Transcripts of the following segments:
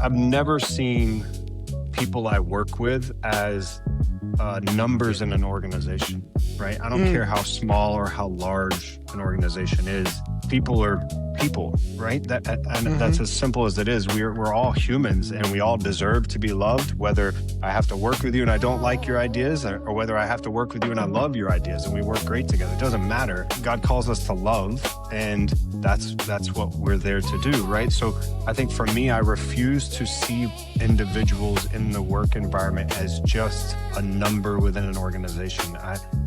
I've never seen people I work with as numbers in an organization, right? I don't care Mm, how small or how large an organization is. People are people, right? And that's mhm. as simple as it is. We're all humans, and we all deserve to be loved. Whether I have to work with you and I don't like your ideas, or whether I have to work with you and I love your ideas, and we work great together. It doesn't matter. God calls us to love, and that's what we're there to do, right? So I think for me, I refuse to see individuals in the work environment as just a number within an organization.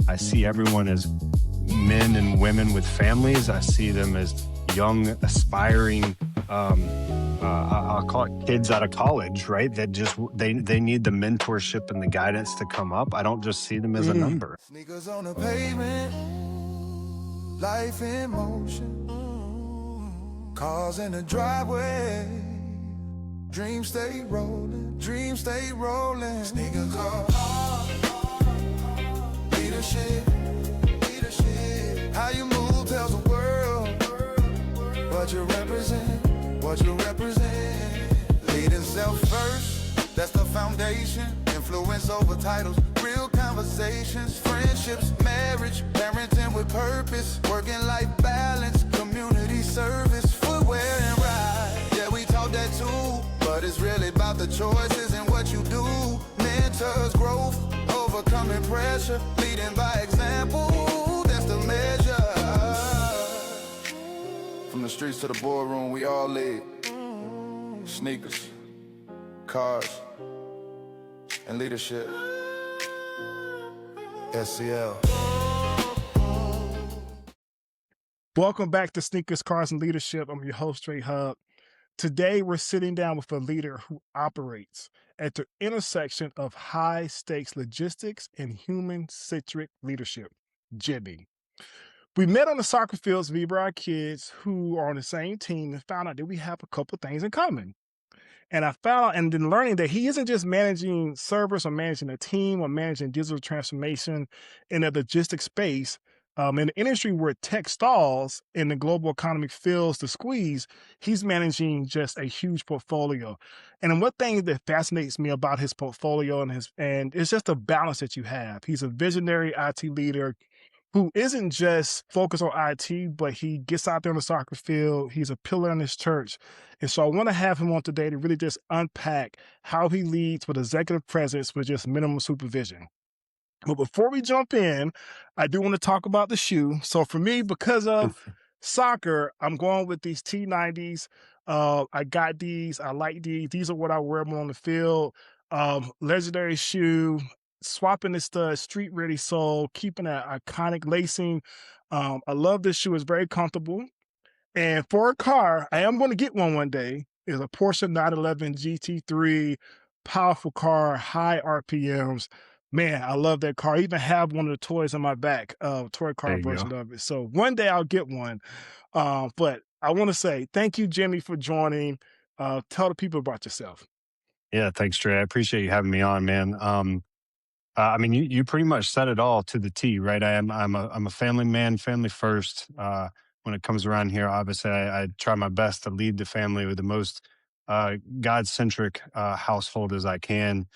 I see everyone as men and women with families. I see them as young, aspiring, I'll call it kids out of college, right? That just they need the mentorship and the guidance to come up. I don't just see them as a Mm. number. Sneakers on the pavement, life in motion, cars in the driveway, dreams stay rolling, dreams stay rolling. Sneaker car, leadership, leadership. How you move tells the world what you represent, what you represent. Leading self first, that's the foundation. Influence over titles, real conversations, friendships, marriage, parenting with purpose, working life balance, community service, footwear and ride. Yeah, we taught that too, but it's really about the choices and what you do. Mentors, growth, overcoming pressure, leading by example, that's the measure. From the streets to the boardroom, we all lead. Sneakers, cars, and leadership. SCL. Welcome back to Sneakers, Cars, and Leadership. I'm your host, Trey Hub. Today, we're sitting down with a leader who operates at the intersection of high stakes logistics and human centric leadership, Jimmy. We met on the soccer fields, we were our kids who are on the same team, and found out that we have a couple things in common. And I found out and then learning that he isn't just managing servers or managing a team or managing digital transformation in a logistics space. In the industry where tech stalls and the global economy feels the squeeze, he's managing just a huge portfolio. And one thing that fascinates me about his portfolio and it's just the balance that you have. He's a visionary IT leader who isn't just focused on IT, but he gets out there on the soccer field. He's a pillar in his church. And so I want to have him on today to really just unpack how he leads with executive presence with just minimum supervision. But before we jump in, I do want to talk about the shoe. So for me, because of soccer, I'm going with these T90s. I got these. I like these. These are what I wear when on the field. Legendary shoe, swapping the stud, street ready sole, keeping that iconic lacing. I love this shoe. It's very comfortable. And for a car, I am going to get one day. Is a Porsche 911 GT3, powerful car, high RPMs. Man, I love that car. I even have one of the toys on my back, toy There car you go. version of it. So one day I'll get one. But I want to say thank you, Jimmy, for joining. Tell the people about yourself. Yeah, thanks, Trey. I appreciate you having me on, man. I mean, you pretty much said it all to the T, right? I'm a family man, family first. When it comes around here, obviously, I try my best to lead the family with the most God centric household as I can.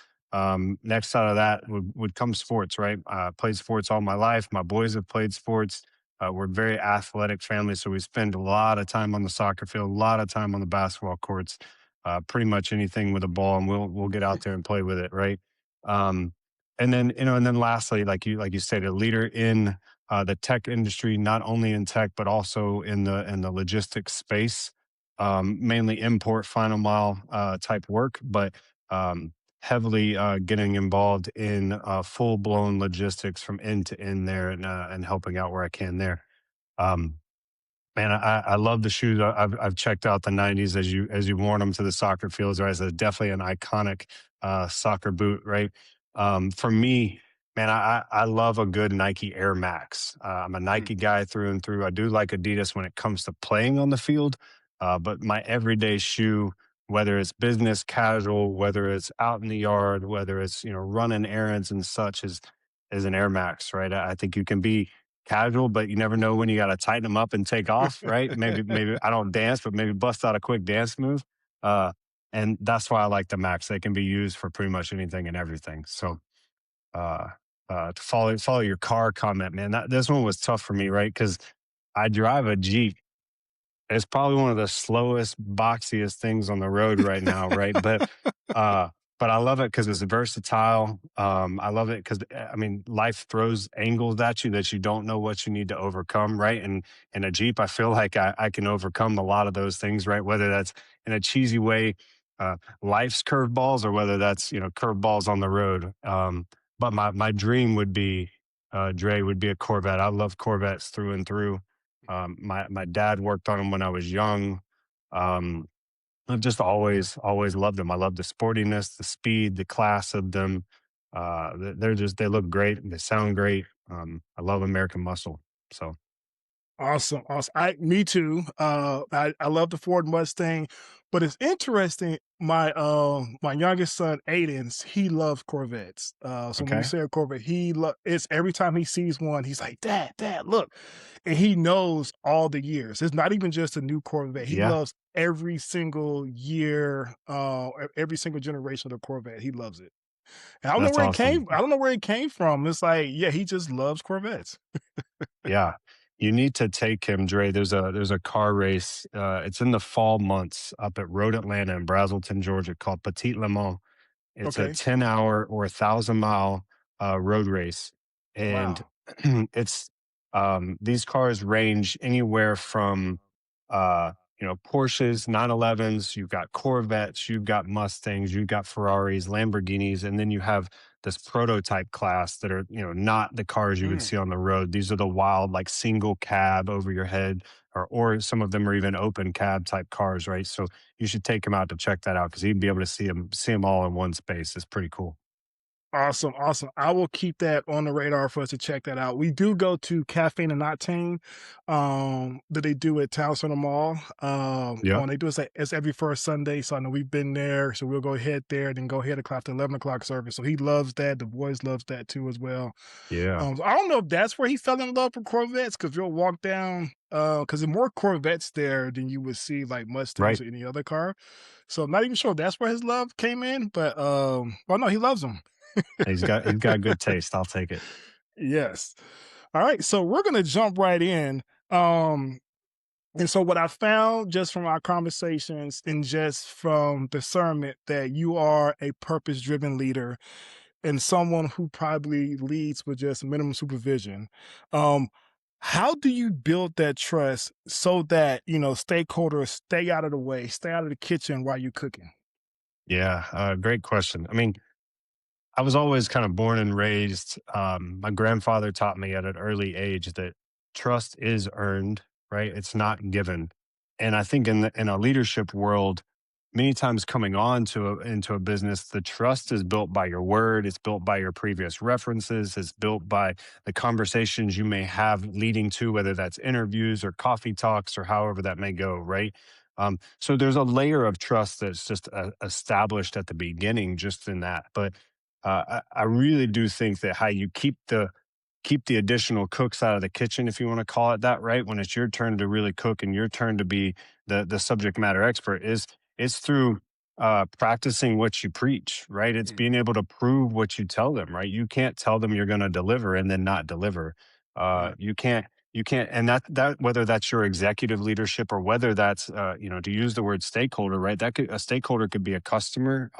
Next out of that would come sports, right? Played sports all my life. My boys have played sports. We're a very athletic family, so we spend a lot of time on the soccer field, a lot of time on the basketball courts. Pretty much anything with a ball, and we'll get out there and play with it, right? Um, and then, and then lastly, like you said, a leader in the tech industry, not only in tech but also in the logistics space, mainly import final mile type work, but heavily getting involved in full blown logistics from end to end there, and helping out where I can there. Um, Man, I love the shoes. I've checked out the '90s as you worn them to the soccer fields. Right, it's definitely an iconic soccer boot. Right, for me, man, I love a good Nike Air Max. I'm a Mm. Nike guy through and through. I do like Adidas when it comes to playing on the field, but my everyday shoe, whether it's business casual, whether it's out in the yard, whether it's running errands and such, is an Air Max. Right, I think you can be casual, but you never know when you got to tighten them up and take off, right? Maybe I don't dance, but maybe bust out a quick dance move. Uh, and that's why I like the Max. They can be used for pretty much anything and everything. So uh, to follow your car comment, man, that this one was tough for me, right? Because I drive a Jeep. It's probably one of the slowest, boxiest things on the road right now, right? Uh, but I love it because it's versatile. I love it because I mean, life throws angles at you that you don't know what you need to overcome, right? And in a Jeep, I feel like I can overcome a lot of those things, right? Whether that's in a cheesy way, life's curveballs, or whether that's curveballs on the road. But my dream would be, Dre, would be a Corvette. I love Corvettes through and through. My dad worked on them when I was young. Um, I've just always loved them. I love the sportiness, the speed, the class of them. They look great. They sound great. I love American muscle. So Awesome, awesome. Me too. I love the Ford Mustang, but it's interesting. My youngest son Aiden's he loves Corvettes. So when you okay, say a Corvette, it's every time he sees one, he's like, Dad, look, and he knows all the years. It's not even just a new Corvette. He yeah, loves every single year, every single generation of the Corvette. He loves it. And I don't know that's where it awesome. came. I don't know where it came from. It's like, yeah, he just loves Corvettes. Yeah, you need to take him, Dre. There's a car race. It's in the fall months up at Road Atlanta in Brazelton, Georgia, called Petit Le Mans. It's a Okay. 10-hour or 1,000-mile road race. And Wow. it's these cars range anywhere from uh, Porsches, 911s, you've got Corvettes, you've got Mustangs, you've got Ferraris, Lamborghinis, and then you have this prototype class that are, not the cars you would Mm. see on the road. These are the wild, like single cab over your head, or some of them are even open cab type cars, right? So you should take him out to check that out because he'd be able to see them all in one space. It's pretty cool. Awesome, awesome. I will keep that on the radar for us to check that out. We do go to Caffeine and Octane, that they do at Town Center Mall. Yeah, They do it's every first Sunday, so I know we've been there. So we'll go ahead there, then go ahead o'clock to 11 o'clock service. So he loves that. The boys loves that too as well. yeah, So I don't know if that's where he fell in love with Corvettes because you'll walk down, because there's more Corvettes there than you would see like Mustangs right. or any other car. So I'm not even sure if that's where his love came in, but well, no, he loves them. He's got good taste. I'll take it. Yes. All right, so we're gonna jump right in. Um, and so what I found just from our conversations and just from discernment that you are a purpose-driven leader and someone who probably leads with just minimum supervision. Um, how do you build that trust so that stakeholders stay out of the way, stay out of the kitchen while you're cooking? Yeah, great question. I mean, I was always kind of born and raised. My grandfather taught me at an early age that trust is earned, right? It's not given. And I think in a leadership world, many times coming on into a business, the trust is built by your word. It's built by your previous references. It's built by the conversations you may have leading to, whether that's interviews or coffee talks or however that may go, right? So there's a layer of trust that's just established at the beginning, just in that. But I really do think that how you keep the additional cooks out of the kitchen, if you want to call it that, right? When it's your turn to really cook and your turn to be the subject matter expert, is through practicing what you preach, right? It's being Mhm. able to prove what you tell them, right? You can't tell them you're going to deliver and then not deliver. Right. You can't, and that whether that's your executive leadership or whether that's to use the word stakeholder, right? A stakeholder could be a customer,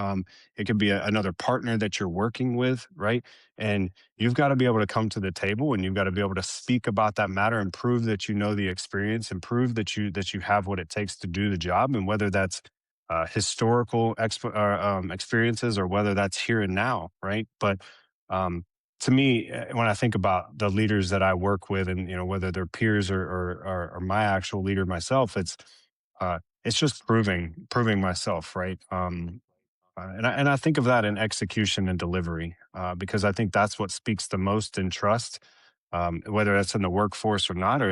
it could be another partner that you're working with, right? And you've got to be able to come to the table and you've got to be able to speak about that matter and prove that you know the experience and prove that you have what it takes to do the job. And whether that's historical experiences or whether that's here and now, right? But um, to me, when I think about the leaders that I work with, and whether they're peers or my actual leader myself, it's just proving myself, right? And I think of that in execution and delivery, because I think that's what speaks the most in trust, whether that's in the workforce or not.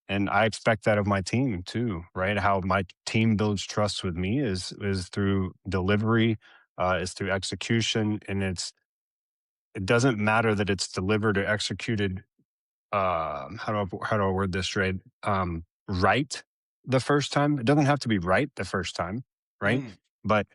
And I expect that of my team too, right? How my team builds trust with me is through delivery, is through execution, and it doesn't matter that it's delivered or executed. How do I word this right? Right the first time. It doesn't have to be right the first time, right? Mm. But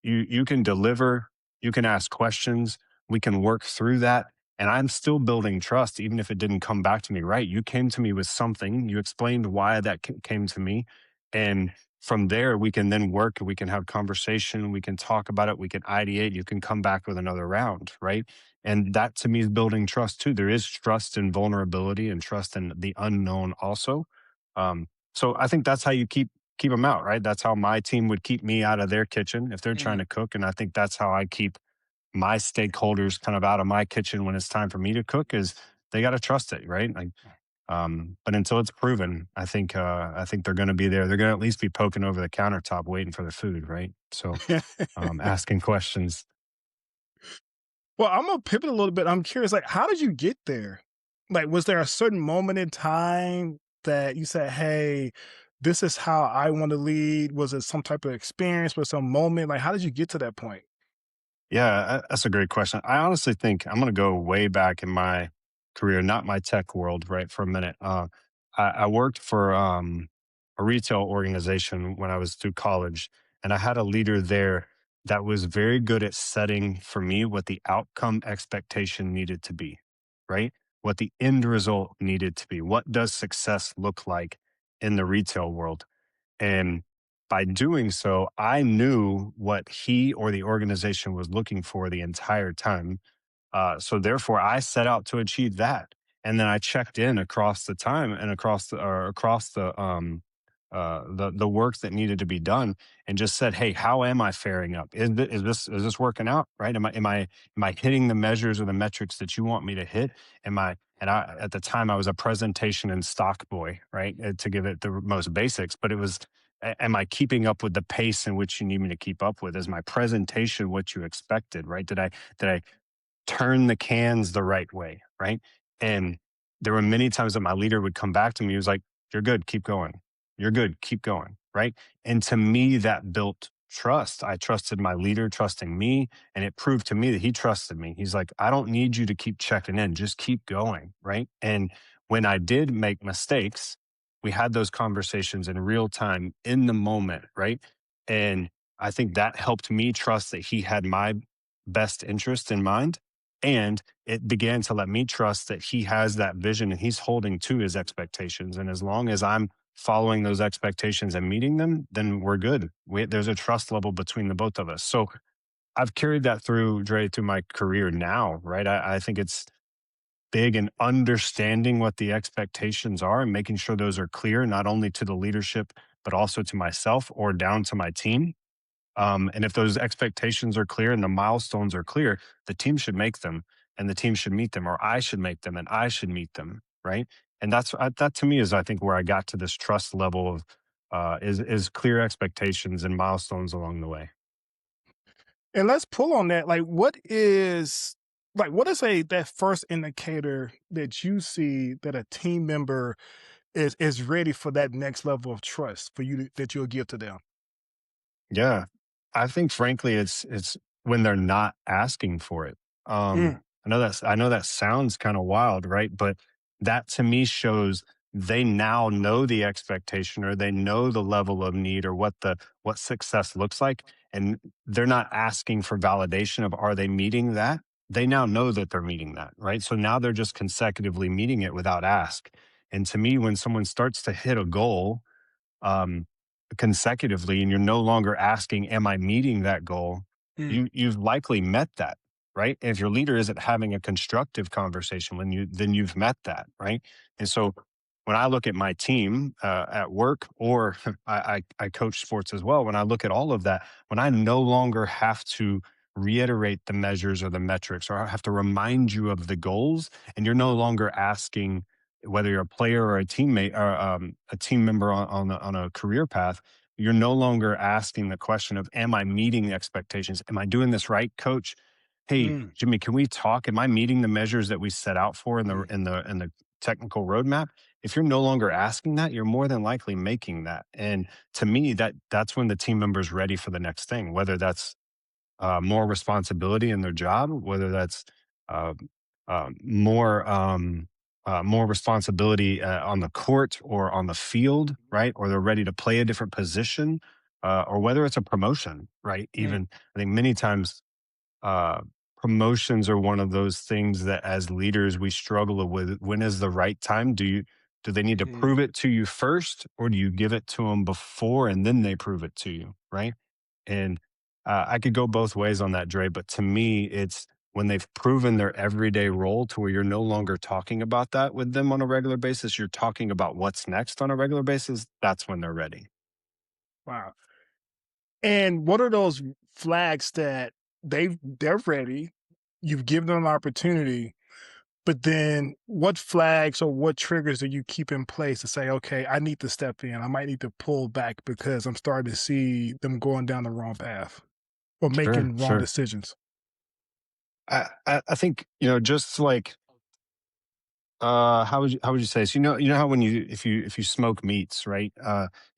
You can deliver, you can ask questions, we can work through that, and I'm still building trust even if it didn't come back to me right. You came to me with something, you explained why that came to me, and from there we can then work, we can have conversation, we can talk about it, we can ideate, you can come back with another round, right? And that to me is building trust too. There is trust in vulnerability and trust in the unknown also. So I think that's how you keep them out, right? That's how my team would keep me out of their kitchen if they're trying Mm. to cook, and I think that's how I keep my stakeholders kind of out of my kitchen when it's time for me to cook. Is they got to trust it, right? Like, but until it's proven, I think they're going to be there. They're going to at least be poking over the countertop waiting for their food, right? So asking questions. Well, I'm gonna pivot a little bit. I'm curious, like, how did you get there? Like, was there a certain moment in time that you said, "Hey, this is how I want to lead"? Was it some type of experience? Was some moment? Like, how did you get to that point? Yeah, that's a great question. I honestly think I'm going to go way back in my career, not my tech world, right, for a minute. I worked for a retail organization when I was through college, and I had a leader there that was very good at setting for me what the outcome expectation needed to be, right? What the end result needed to be. What does success look like in the retail world? And by doing so, I knew what he or the organization was looking for the entire time. So therefore, I set out to achieve that, and then I checked in across the time and across the work that needed to be done, and just said, "Hey, how am I faring up? Is this working out? Right? Am I hitting the measures or the metrics that you want me to hit? Am I?" And I, at the time, I was a presentation and stock boy, right? To give it the most basics, but it was. Am I keeping up with the pace in which you need me to keep up with? Is my presentation what you expected? Right? Did I turn the cans the right way, right? And there were many times that my leader would come back to me. He was like, "You're good, keep going. You're good, keep going." Right. And to me, that built trust. I trusted my leader trusting me, and it proved to me that he trusted me. He's like, "I don't need you to keep checking in, just keep going." Right. And when I did make mistakes, we had those conversations in real time in the moment. Right. And I think that helped me trust that he had my best interest in mind, and it began to let me trust that he has that vision and he's holding to his expectations. And as long as I'm following those expectations and meeting them, then we're good. There's a trust level between the both of us. So I've carried that through, Dre, through my career now, right? I think it's big in understanding what the expectations are and making sure those are clear, not only to the leadership, but also to myself or down to my team. And if those expectations are clear and the milestones are clear, the team should make them, and the team should meet them, or I should make them and I should meet them. Right. And that to me is, I think, where I got to this trust level of is clear expectations and milestones along the way. And let's pull on that. What is a that first indicator that you see that a team member is ready for that next level of trust for you that you'll give to them? Yeah. I think frankly it's when they're not asking for it. Mm, I know that sounds kind of wild, right? But that to me shows they now know the expectation, or they know the level of need, or what success looks like, and they're not asking for validation of are they meeting that? They now know that they're meeting that, right? So now they're just consecutively meeting it without ask. And to me, when someone starts to hit a goal, um, consecutively, and you're no longer asking, "Am I meeting that goal?" mm, You've likely met that, right? And if your leader isn't having a constructive conversation when then you've met that, right? And so when I look at my team at work, or I coach sports as well, when I look at all of that, when I no longer have to reiterate the measures or the metrics, or I have to remind you of the goals, and you're no longer asking whether you're a player or a teammate or a team member on a career path, you're no longer asking the question of, "Am I meeting the expectations? Am I doing this right, coach? Hey, mm, Jimmy, can we talk? Am I meeting the measures that we set out for in the mm. technical roadmap?" If you're no longer asking that, you're more than likely making that. And to me, that's when the team member's ready for the next thing, whether that's more responsibility in their job, whether that's uh, more responsibility on the court or on the field, right? Or they're ready to play a different position. or whether it's a promotion, right? Mm, Even I think many times uh, promotions are one of those things that as leaders we struggle with. When is the right time? Do they need to mm. prove it to you first, or do you give it to them before and then they prove it to you, right? And I could go both ways on that, Dre. But to me, it's when they've proven their everyday role to where you're no longer talking about that with them on a regular basis. You're talking about what's next on a regular basis. That's when they're ready. Wow. And what are those flags that they're ready? You've given them an opportunity, but then what flags or what triggers do you keep in place to say, okay, I need to step in. I might need to pull back because I'm starting to see them going down the wrong path or Sure, making wrong sure. decisions. I think just like how would you say this? You know how when if you smoke meats, right?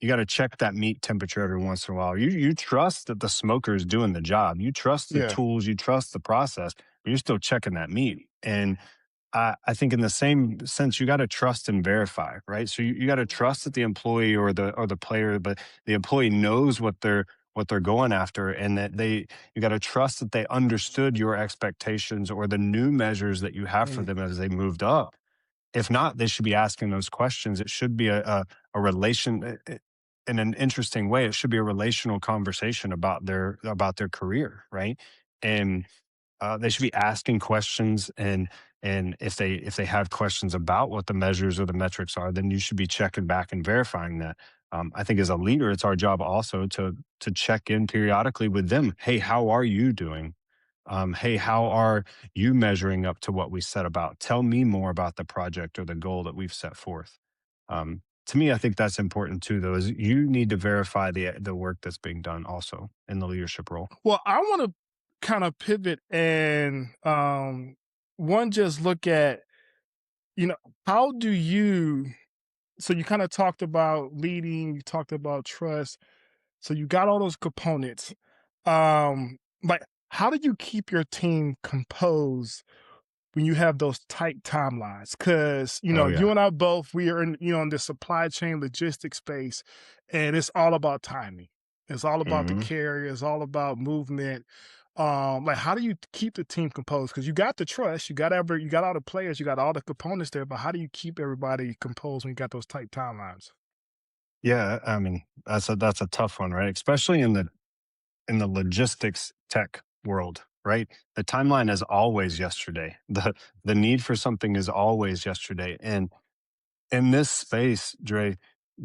You got to check that meat temperature every once in a while. You trust that the smoker is doing the job. You trust the Yeah. tools. You trust the process. But you're still checking that meat. And I think in the same sense, you got to trust and verify, right? So you got to trust that the employee or the player, but the employee knows what they're going after, and that you got to trust that they understood your expectations or the new measures that you have for Mm, them as they moved up. If not, they should be asking those questions. It should be a relation in an interesting way. It should be a relational conversation about their career, right? And they should be asking questions, and if they have questions about what the measures or the metrics are, then you should be checking back and verifying that. I think as a leader, it's our job also to check in periodically with them. Hey, how are you doing? Hey, how are you measuring up to what we set about? Tell me more about the project or the goal that we've set forth. To me, I think that's important too, though, is you need to verify the work that's being done also in the leadership role. well, I want to kind of pivot and one just look at, you know, how do you so you kind of talked about leading, you talked about trust. So you got all those components. Like how do you keep your team composed when you have those tight timelines? Because Oh you yeah. and I both, we are in in the supply chain logistics space, and it's all about timing. It's all about the Hmm. carrier. It's all about movement. Like how do you keep the team composed? Because you got the trust, you got all the players, you got all the components there, but how do you keep everybody composed when you got those tight timelines? Yeah, I mean that's a tough one, right? Especially in the logistics tech world, right? The timeline is always yesterday. The need for something is always yesterday. And in this space, Dre,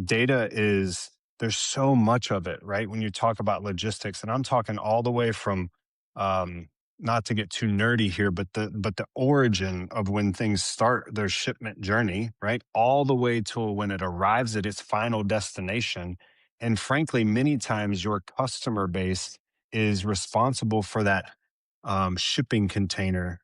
data is there's so much of it, right? When you talk about logistics, and I'm talking all the way from um not to get too nerdy here, but the origin of when things start their shipment journey, right? All the way to when it arrives at its final destination. And frankly, many times your customer base is responsible for that shipping container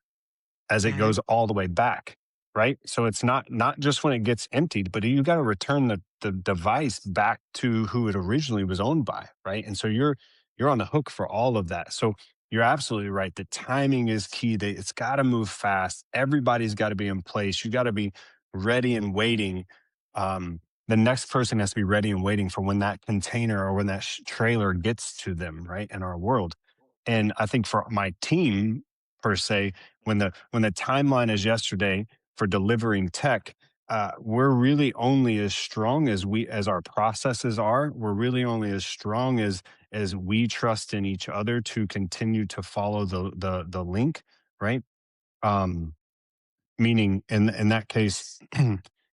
as it Mhm. goes all the way back, right? So it's not just when it gets emptied, but you got to return the device back to who it originally was owned by, right? And so you're on the hook for all of that. So you're absolutely right. The timing is key. It's got to move fast. Everybody's got to be in place. You got to be ready and waiting. The next person has to be ready and waiting for when that container or when that trailer gets to them, right? In our world. And I think for my team per se, when the timeline is yesterday for delivering tech, we're really only as strong as our processes are. We're really only as strong as we trust in each other to continue to follow the link, right? Um, Meaning in that case,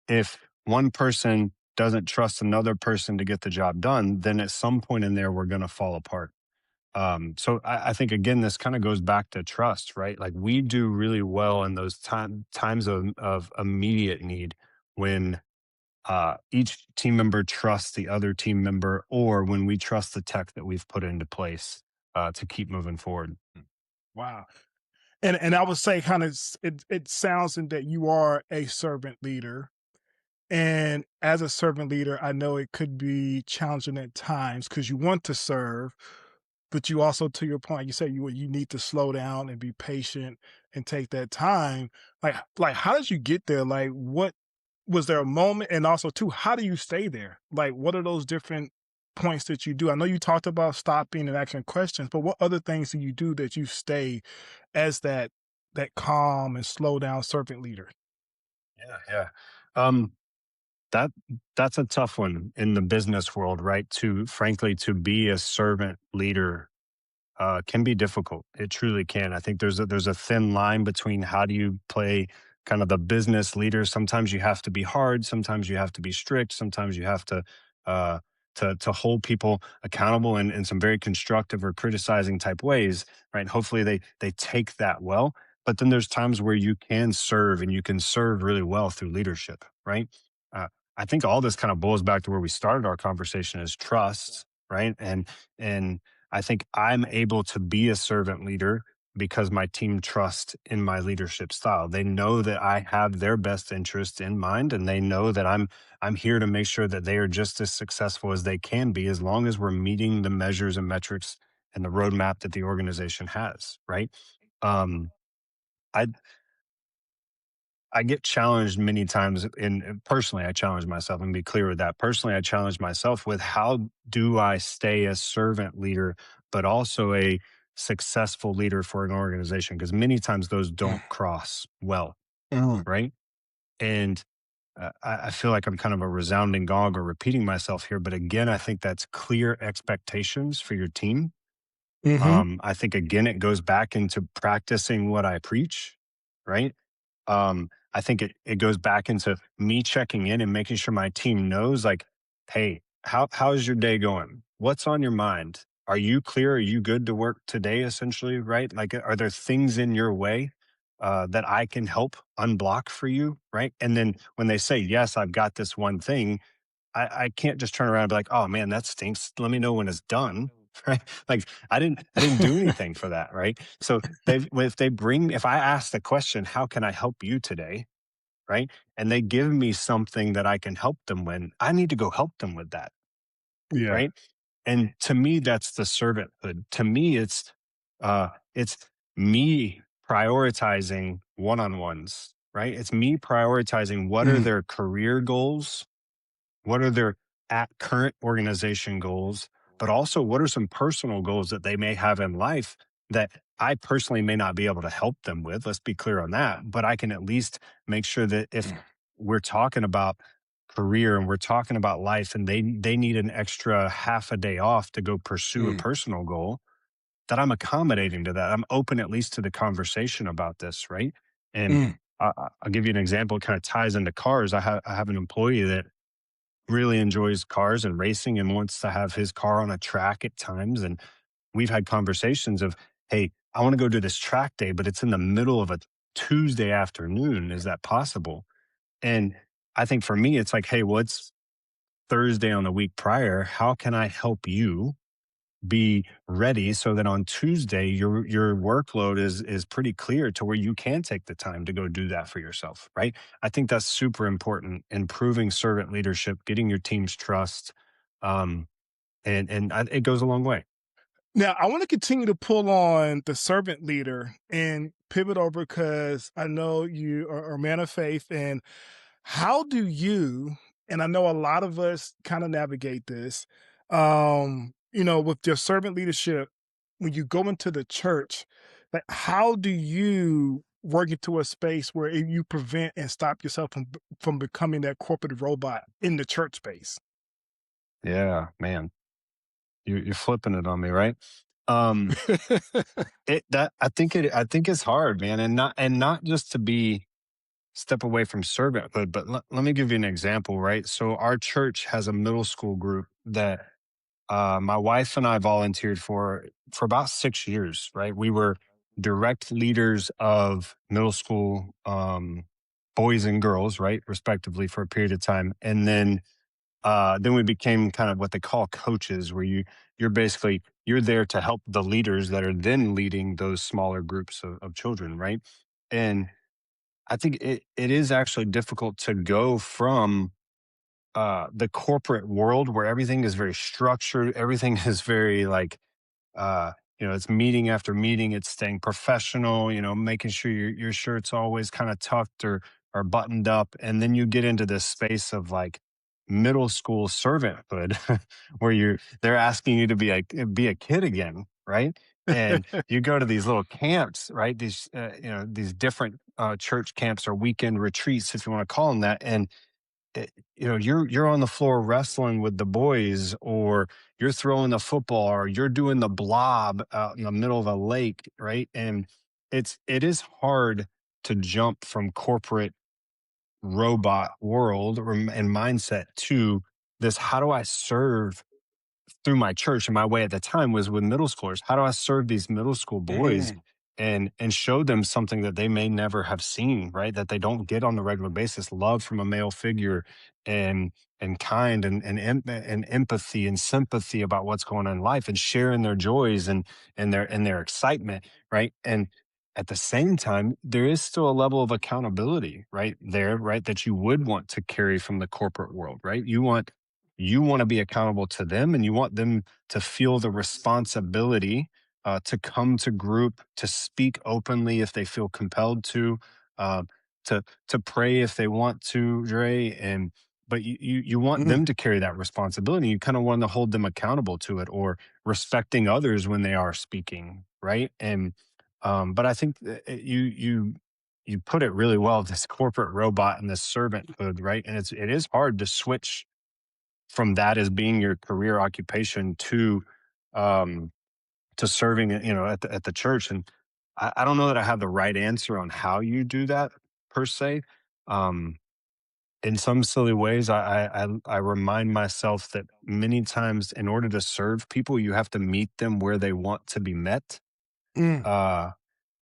if one person doesn't trust another person to get the job done, then at some point in there we're going to fall apart. So I think again, this kind of goes back to trust, right? Like we do really well in those times of immediate need when each team member trusts the other team member, or when we trust the tech that we've put into place to keep moving forward. Wow. And I would say kind of it sounds in that you are a servant leader. And as a servant leader, I know it could be challenging at times because you want to serve, but you also, to your point, you say you need to slow down and be patient and take that time. Like how did you get there? Like what was there a moment? And also too, how do you stay there? Like what are those different points that you do? I know you talked about stopping and asking questions, but what other things do you do that you stay as that calm and slow down servant leader? Yeah, yeah. Um, that that's a tough one in the business world, right? To frankly, to be a servant leader can be difficult. It truly can. I think there's a thin line between how do you play kind of the business leader. Sometimes you have to be hard. Sometimes you have to be strict. Sometimes you have to uh, to hold people accountable in some very constructive or criticizing type ways. Right. Hopefully they take that well. But then there's times where you can serve and you can serve really well through leadership. Right. Uh, I think all this kind of boils back to where we started our conversation is trust. Right. And I think I'm able to be a servant leader because my team trusts in my leadership style. They know that I have their best interest in mind, and they know that I'm here to make sure that they are just as successful as they can be as long as we're meeting the measures and metrics and the roadmap that the organization has, right? Um I I get challenged many times and personally I challenge myself and be clear with that. Personally, I challenge myself with how do I stay a servant leader, but also a successful leader for an organization? Because many times those don't cross well, Mm, right? And I feel like I'm kind of a resounding gong or repeating myself here. But again, I think that's clear expectations for your team. mhm, I think again, it goes back into practicing what I preach, right? I think it goes back into me checking in and making sure my team knows, like, hey, how's your day going? What's on your mind? Are you clear? Are you good to work today? Essentially, right? Like, are there things in your way that I can help unblock for you, right? And then when they say yes, I've got this one thing, I can't just turn around and be like, "Oh, man, that stinks. Let me know when it's done." Right? Like, I didn't do anything for that, right? So, if I ask the question, "How can I help you today?" Right? And they give me something that I can help them with, I need to go help them with that, yeah, right? And to me, that's the servanthood. To me, it's me prioritizing one-on-ones, right? It's me prioritizing what are mm, their career goals, what are their at current organization goals, but also what are some personal goals that they may have in life that I personally may not be able to help them with. Let's be clear on that. But I can at least make sure that if we're talking about career and we're talking about life and they need an extra half a day off to go pursue a mm, personal goal, that I'm accommodating to that. I'm open at least to the conversation about this, right? And mm, I'll give you an example. It kind of ties into cars. I have an employee that really enjoys cars and racing and wants to have his car on a track at times. And we've had conversations of, hey, I want to go to this track day, but it's in the middle of a Tuesday afternoon. Is that possible? And I think for me, it's like, hey, what's Thursday on the week prior? How can I help you be ready so that on Tuesday your workload is pretty clear to where you can take the time to go do that for yourself, right? I think that's super important. Improving servant leadership, getting your team's trust, um, it goes a long way. Now, I want to continue to pull on the servant leader and pivot over because I know you are a man of faith. And how do you, and I know a lot of us kind of navigate this, with your servant leadership, when you go into the church, like how do you work into a space where you prevent and stop yourself from becoming that corporate robot in the church space? Yeah, man, you're flipping it on me, right? Um, I think it's hard, man, and not just to be step away from servanthood, but let me give you an example, right? So our church has a middle school group that my wife and I volunteered for about 6 years, right? We were direct leaders of middle school boys and girls, right, respectively, for a period of time, and then we became kind of what they call coaches, where you're there to help the leaders that are then leading those smaller groups of children, right? And I think it is actually difficult to go from the corporate world where everything is very structured, everything is very like uh, it's meeting after meeting, it's staying professional, making sure your shirt's always kind of tucked or buttoned up, and then you get into this space of like middle school servanthood where they're asking you to be a kid again, right? And you go to these little camps, right? These these different church camps or weekend retreats, if you want to call them that, and you're on the floor wrestling with the boys, or you're throwing the football, or you're doing the blob out in the middle of a lake, right? And it is hard to jump from corporate robot world and mindset to this, how do I serve through my church? And my way at the time was with middle schoolers. How do I serve these middle school boys Mm, and show them something that they may never have seen, right? That they don't get on the regular basis, love from a male figure, and kind, and empathy and sympathy about what's going on in life, and sharing their joys and their excitement, right? And at the same time, there is still a level of accountability right there, right? That you would want to carry from the corporate world, right? You want to be accountable to them, and you want them to feel the responsibility to come to group, to speak openly if they feel compelled uh, to pray if they want to, Dre. And but you want mm, them to carry that responsibility. You kind of want to hold them accountable to it, or respecting others when they are speaking, right? And but I think you put it really well. This corporate robot and this servanthood, right? And it is hard to switch from that as being your career occupation um to serving at the church. And I don't know that I have the right answer on how you do that per se. um in some silly ways, I remind myself that many times, in order to serve people, you have to meet them where they want to be met. mm, uh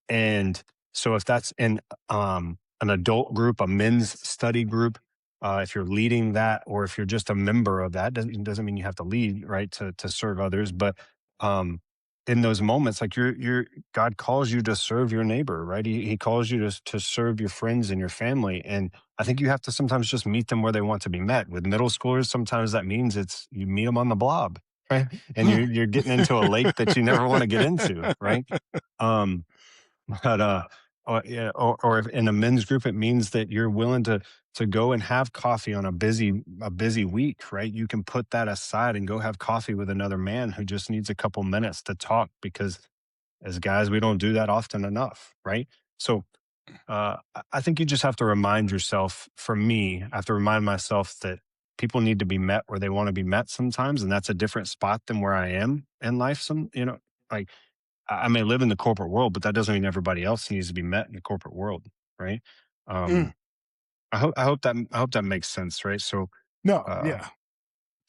and so if that's in an adult group, a men's study group, if you're leading that, or if you're just a member of that, doesn't mean you have to lead, right? To serve others. But um, in those moments, like God calls you to serve your neighbor, right? He calls you to serve your friends and your family. And I think you have to sometimes just meet them where they want to be met. With middle schoolers, sometimes that means it's you meet them on the blob, right? And mm. you're getting into a lake that you never want to get into, right? Um, but yeah, or if in a men's group, it means that you're willing to go and have coffee on a busy week, right? You can put that aside and go have coffee with another man who just needs a couple minutes to talk, because as guys, we don't do that often enough, right? So I think you just have to remind yourself. For me, I have to remind myself that people need to be met where they want to be met sometimes, and that's a different spot than where I am in life. Like I may live in the corporate world, but that doesn't mean everybody else needs to be met in the corporate world, right? Mm. Um, I hope that makes sense, right? So, No, uh, yeah.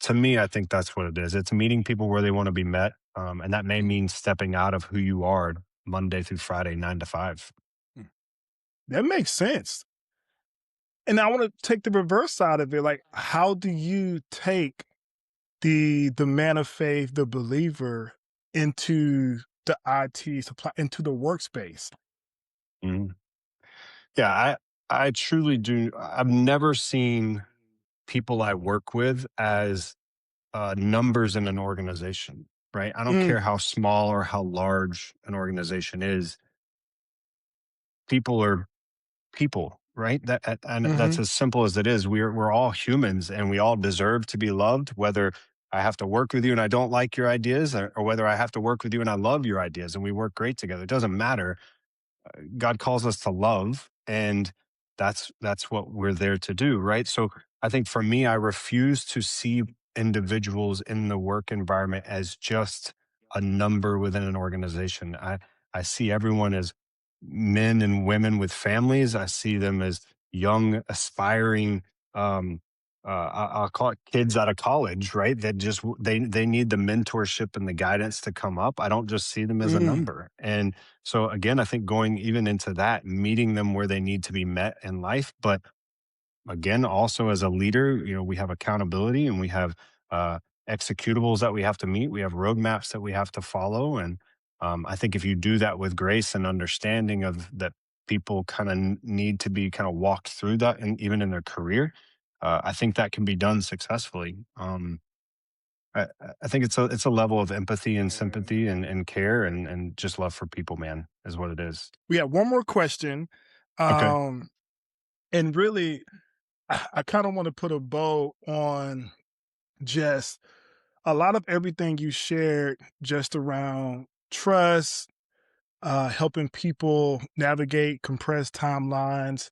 to me, I think that's what it is. It's meeting people where they want to be met, and that may mean stepping out of who you are Monday through Friday, 9 to 5. Mm. That makes sense. And I want to take the reverse side of it. Like, how do you take the man of faith, the believer, into the IT supply, into the workspace? Mhm. Yeah, I truly do. I've never seen people I work with as numbers in an organization, right? I don't care Mm, how small or how large an organization is. People are people, right? And that's mhm, as simple as it is. We're all humans, and we all deserve to be loved. Whether I have to work with you and I don't like your ideas, or whether I have to work with you and I love your ideas and we work great together, it doesn't matter. God calls us to love, and that's what we're there to do, right? So I think for me, I refuse to see individuals in the work environment as just a number within an organization. I see everyone as men and women with families. I see them as young, aspiring, um, I'll call it kids out of college, right? That just they need the mentorship and the guidance to come up. I don't just see them as a mm, number. And so again, I think going even into that, meeting them where they need to be met in life. But again, also as a leader, we have accountability, and we have uh, executables that we have to meet. We have roadmaps that we have to follow. And I think if you do that with grace and understanding of that, people kind of need to be kind of walked through that, and even in their career, I think that can be done successfully. I think it's a level of empathy and sympathy and care and just love for people, man, is what it is. we have one more question. Okay. Um, and really, I kind of want to put a bow on just a lot of everything you shared just around trust, helping people navigate compressed timelines,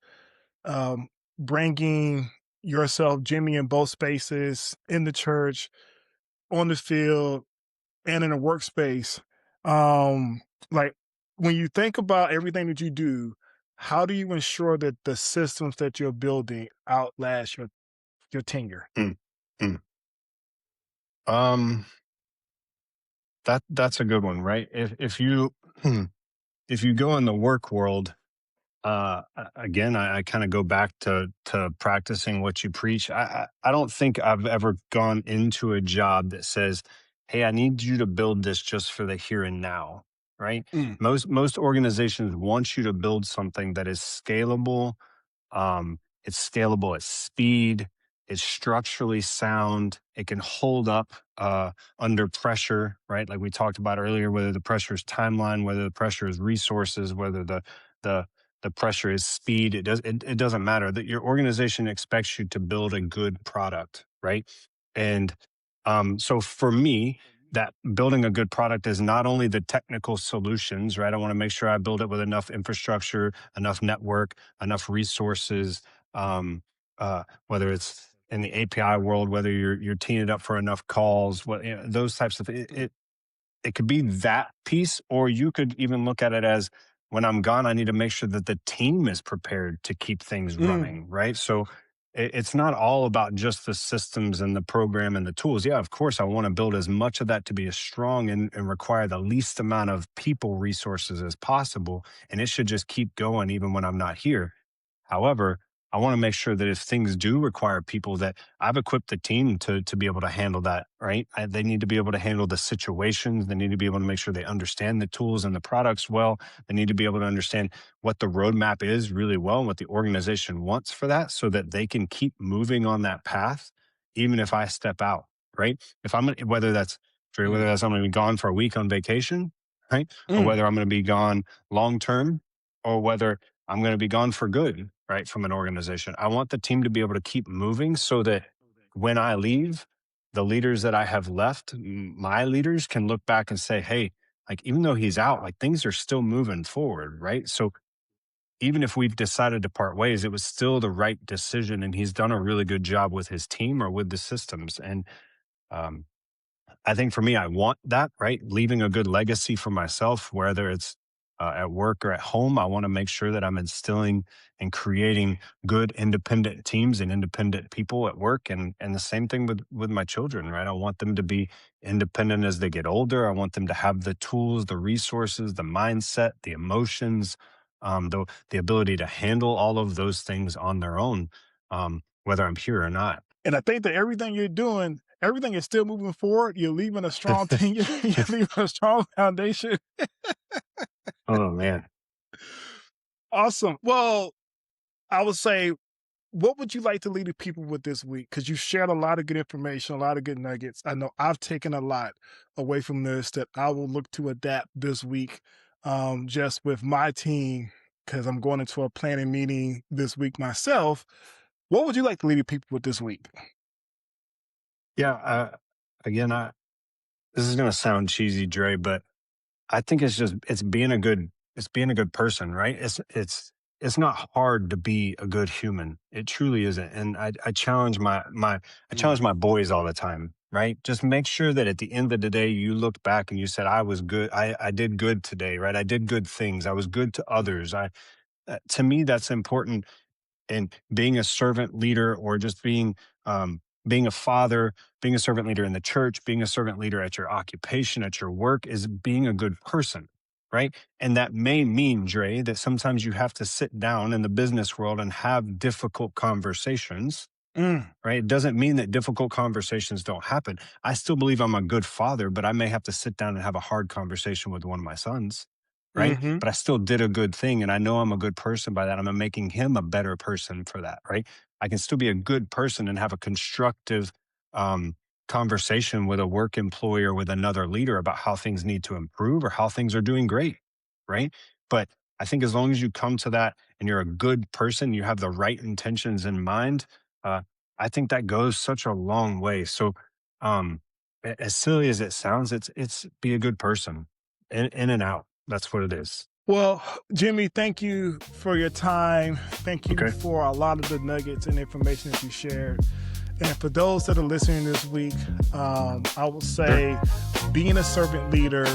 um, bringing yourself, Jimmy, in both spaces in the church, on the field, and in a workspace. Um, like when you think about everything that you do, how do you ensure that the systems that you're building outlast your tenure? Mm, mm. Um, that's a good one, right? If you if you go in the work world, again, I kind of go back to practicing what you preach. I don't think I've ever gone into a job that says, "Hey, I need you to build this just for the here and now." Right? Mm, Most organizations want you to build something that is scalable, it's scalable at speed. It's structurally sound. It can hold up under pressure, right? Like we talked about earlier, whether the pressure is timeline, whether the pressure is resources, whether the the pressure is speed. It doesn't matter. That your organization expects you to build a good product, right? And so for me, that building a good product is not only the technical solutions, right? I want to make sure I build it with enough infrastructure, enough network, enough resources, whether it's in the API world, whether you're teeing it up for enough calls, what those types of it could be that piece, or you could even look at it as when I'm gone, I need to make sure that the team is prepared to keep things mm, running, right? So it's not all about just the systems and the program and the tools. Yeah, of course, I want to build as much of that to be as strong and require the least amount of people resources as possible. And it should just keep going even when I'm not here. However, I want to make sure that if things do require people, that I've equipped the team to be able to handle that, right? They need to be able to handle the situations. They need to be able to make sure they understand the tools and the products well. They need to be able to understand what the roadmap is really well and what the organization wants for that so that they can keep moving on that path, even if I step out, right? If I'm gonna, whether that's whether mm, that's I'm going to be gone for a week on vacation, right? Or mm. whether I'm going to be gone long term, or whether I'm going to be gone for good, right, from an organization. I want the team to be able to keep moving so that when I leave, the leaders that I have left, my leaders can look back and say, hey, like, even though he's out, like things are still moving forward, right? So even if we've decided to part ways, it was still the right decision. And he's done a really good job with his team or with the systems. And um, I think for me, I want that, right? Leaving a good legacy for myself, whether it's at work or at home. I want to make sure that I'm instilling and creating good independent teams and independent people at work. And the same thing with my children, right? I want them to be independent as they get older. I want them to have the tools, the resources, the mindset, the emotions, the ability to handle all of those things on their own, whether I'm here or not. And I think that everything you're doing, everything is still moving forward. You're leaving a strong team. You're leaving a strong foundation. Oh man. Awesome. Well, I would say, what would you like to leave the people with this week? Because you shared a lot of good information, a lot of good nuggets. I know I've taken a lot away from this that I will look to adapt this week, just with my team, because I'm going into a planning meeting this week myself. What would you like to leave the people with this week? Yeah. Again, this is gonna sound cheesy, Dre, but I think it's being a good person, right? It's not hard to be a good human. It truly isn't. And I challenge I Mm, challenge my boys all the time, right? Just make sure that at the end of the day you looked back and you said, I was good. I did good today, right? I did good things. I was good to others. I To me, that's important. And being a servant leader, or just being a father, being a servant leader in the church, being a servant leader at your occupation, at your work, is being a good person, right? And that may mean, Dre, that sometimes you have to sit down in the business world and have difficult conversations, mm, right? It doesn't mean that difficult conversations don't happen. I still believe I'm a good father, but I may have to sit down and have a hard conversation with one of my sons, right? mm-hmm. But I still did a good thing. And I know I'm a good person by that. I'm making him a better person for that, right? I can still be a good person and have a constructive um, conversation with a work employee, with another leader, about how things need to improve or how things are doing great, right? But I think as long as you come to that and you're a good person, you have the right intentions in mind, Uh, I think that goes such a long way. So, um, as silly as it sounds, it's be a good person, in and out. That's what it is. Well, Jimmy, thank you for your time. Thank you Okay. for a lot of the nuggets and information that you shared. And for those that are listening this week, I will Sure. say being a servant leader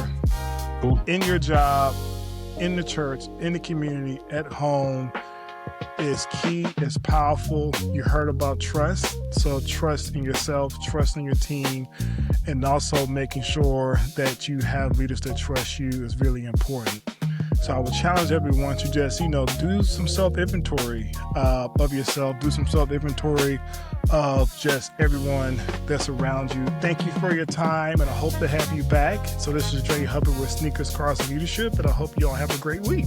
Cool. in your job, in the church, in the community, at home is key, is powerful. You heard about trust. So trust in yourself, trust in your team, and also making sure that you have leaders that trust you is really important. So I would challenge everyone to just, do some self-inventory of yourself, do some self-inventory of just everyone that's around you. Thank you for your time, and I hope to have you back. So this is Dre Hubbard with Sneakers, Cars, and Leadership, and I hope you all have a great week.